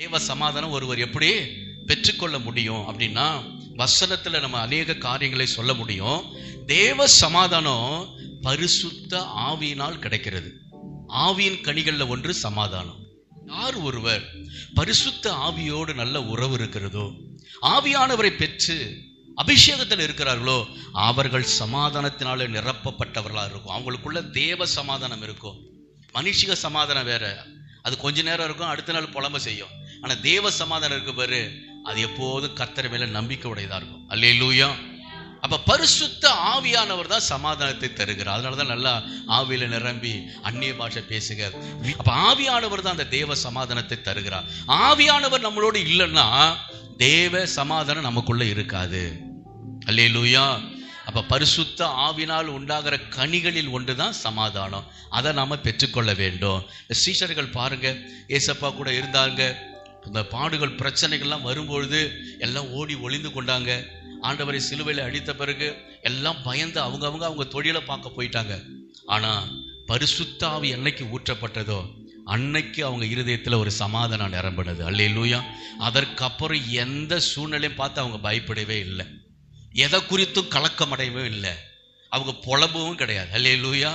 தேவ சமாதானம் ஒருவர் எப்படி பெற்றுக்கொள்ள முடியும் அப்படின்னா, வசனத்துல நம்ம அநேக காரியங்களை சொல்ல முடியும். தேவ சமாதானம் பரிசுத்த ஆவியினால் கிடைக்கிறது. ஆவியின் கனிகள்ல ஒன்று சமாதானம். யார் ஒருவர் பரிசுத்த ஆவியோடு நல்ல உறவு இருக்கிறதோ, ஆவியானவரை பெற்று அபிஷேகத்தில் இருக்கிறார்களோ, அவர்கள் சமாதானத்தினால நிரப்பப்பட்டவர்களா இருக்கும். அவங்களுக்குள்ள தேவ சமாதானம் இருக்கும். மனுஷிக சமாதானம் வேற, அது கொஞ்ச நேரம் இருக்கும், அடுத்த நாள் புலம்ப செய்யும். ஆனா தேவ சமாதானம் இருக்கு பாரு, அது எப்போதும் கர்த்தர் மேல நம்பிக்கை உடையதா இருக்கும். அல்லேலூயா. அப்ப பரிசுத்த ஆவியானவர் தான் சமாதானத்தை தருகிறார். அதனாலதான் நல்லா ஆவியில நிரம்பி அந்நிய பாஷை பேசுக. அப்ப ஆவியானவர் தான் அந்த தேவ சமாதானத்தை தருகிறார். ஆவியானவர் நம்மளோடு இல்லைன்னா தேவ சமாதானம் நமக்குள்ள இருக்காது. அல்லேலூயா. அப்ப பரிசுத்த ஆவினால் உண்டாகிற கனிகளில் ஒன்றுதான் சமாதானம். அதை நாம பெற்றுக்கொள்ள வேண்டும். சீஷர்கள் பாருங்க, ஏசப்பா கூட இருந்தாங்க. இந்த பாடுகள் பிரச்சனைகள்லாம் வரும்பொழுது எல்லாம் ஓடி ஒளிந்து கொண்டாங்க. ஆண்டவரை சிலுவையில் அடித்த பிறகு எல்லாம் பயந்து அவங்க தொழிலை பார்க்க போயிட்டாங்க. ஆனா பரிசுத்த ஆவி என்னைக்கு ஊற்றப்பட்டதோ அன்னைக்கு அவங்க இருதயத்துல ஒரு சமாதானம் நிரம்பினது. அல்லேலூயா. அதற்கப்புறம் எந்த சூழ்நிலையும் பார்த்து அவங்க பயப்படவே இல்லை, எதை குறித்தும் கலக்கம் அடையவே இல்லை, அவங்க புலம்பவும் கிடையாது. அல்லேலூயா.